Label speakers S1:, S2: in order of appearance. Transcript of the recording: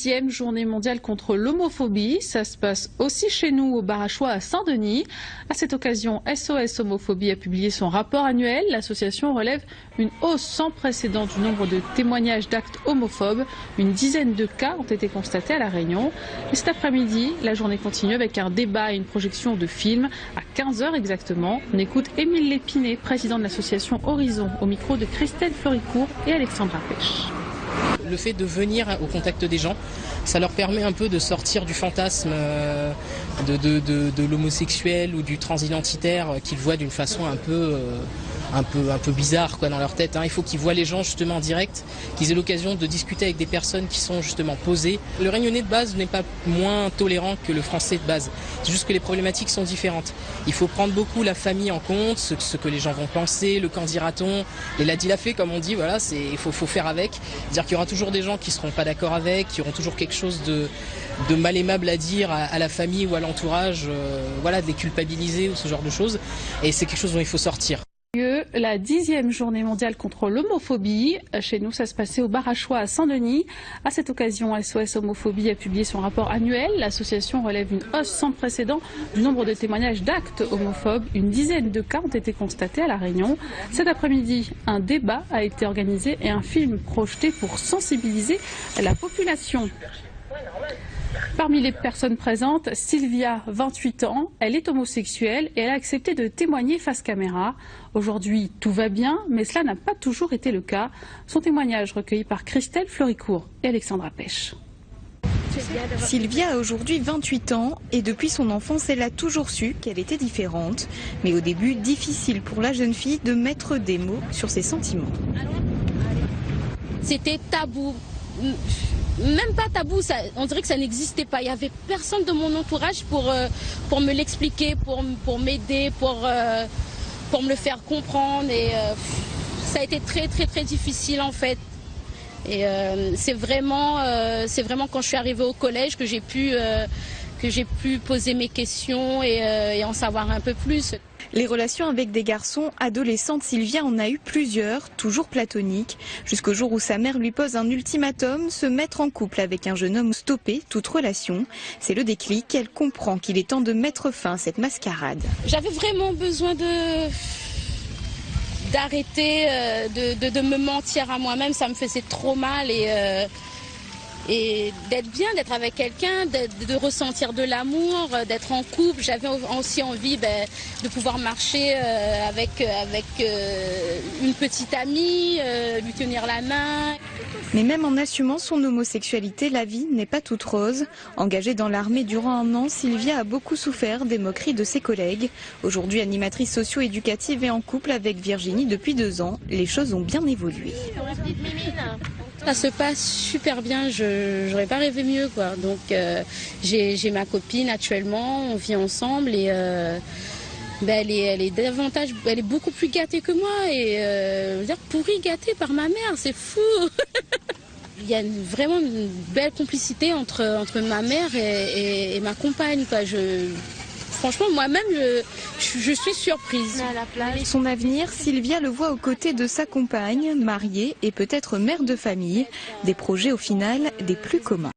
S1: 10e journée mondiale contre l'homophobie. Ça se passe aussi chez nous au Barachois à Saint-Denis. À cette occasion, SOS Homophobie a publié son rapport annuel. L'association relève une hausse sans précédent du nombre de témoignages d'actes homophobes. Une dizaine de cas ont été constatés à La Réunion. Et cet après-midi, la journée continue avec un débat et une projection de films à 15h exactement. On écoute Émile Lépiné, président de l'association Horizon, au micro de Christelle Floricourt et Alexandra Pêche.
S2: Le fait de venir au contact des gens, ça leur permet un peu de sortir du fantasme de l'homosexuel ou du transidentitaire qu'ils voient d'une façon un peu bizarre dans leur tête. Il faut qu'ils voient les gens justement en direct, qu'ils aient l'occasion de discuter avec des personnes qui sont justement posées. Le réunionnais de base n'est pas moins tolérant que le français de base. C'est juste que les problématiques sont différentes. Il faut prendre beaucoup la famille en compte, ce que les gens vont penser, le qu'en dira-t-on, les l'a dit l'a fait comme on dit, voilà, il faut faire avec. C'est-à-dire qu'il y aura toujours des gens qui ne seront pas d'accord avec, qui auront toujours quelque chose de mal aimable à dire à la famille ou à l'entourage, de les culpabiliser ou ce genre de choses. Et c'est quelque chose dont il faut sortir.
S1: La 10e journée mondiale contre l'homophobie. Chez nous, ça se passait au Barachois à Saint-Denis. À cette occasion, SOS Homophobie a publié son rapport annuel. L'association relève une hausse sans précédent du nombre de témoignages d'actes homophobes. Une dizaine de cas ont été constatés à La Réunion. Cet après-midi, un débat a été organisé et un film projeté pour sensibiliser la population. Parmi les personnes présentes, Sylvia, 28 ans, elle est homosexuelle et elle a accepté de témoigner face caméra. Aujourd'hui, tout va bien, mais cela n'a pas toujours été le cas. Son témoignage recueilli par Christelle Floricourt et Alexandra Pêche.
S3: Sylvia a aujourd'hui 28 ans et depuis son enfance, elle a toujours su qu'elle était différente. Mais au début, difficile pour la jeune fille de mettre des mots sur ses sentiments.
S4: C'était tabou. Même pas tabou, on dirait que ça n'existait pas. Il n'y avait personne de mon entourage pour me l'expliquer, pour m'aider, pour me le faire comprendre. Et ça a été très très très difficile en fait. Et c'est vraiment quand je suis arrivée au collège que j'ai pu poser mes questions et en savoir un peu plus.
S3: Les relations avec des garçons adolescentes, Sylvia en a eu plusieurs, toujours platoniques, jusqu'au jour où sa mère lui pose un ultimatum, se mettre en couple avec un jeune homme, stopper toute relation. C'est le déclic, elle comprend qu'il est temps de mettre fin à cette mascarade.
S4: J'avais vraiment besoin d'arrêter de me mentir à moi-même, ça me faisait trop mal et d'être bien, d'être avec quelqu'un, de ressentir de l'amour, d'être en couple. J'avais aussi envie de pouvoir marcher avec une petite amie, lui tenir la main.
S3: Mais même en assumant son homosexualité, la vie n'est pas toute rose. Engagée dans l'armée durant 1 an, Sylvia a beaucoup souffert des moqueries de ses collègues. Aujourd'hui animatrice socio-éducative et en couple avec Virginie depuis 2 ans, les choses ont bien évolué.
S4: Ça se passe super bien, j'aurais pas rêvé mieux quoi. Donc j'ai ma copine actuellement, on vit ensemble et elle est beaucoup plus gâtée que moi et je veux dire pourrie gâtée par ma mère, c'est fou. Il y a vraiment une belle complicité entre ma mère et ma compagne quoi. Franchement, moi-même, je suis surprise.
S3: Son avenir, Sylvia le voit aux côtés de sa compagne, mariée et peut-être mère de famille. Des projets au final des plus communs.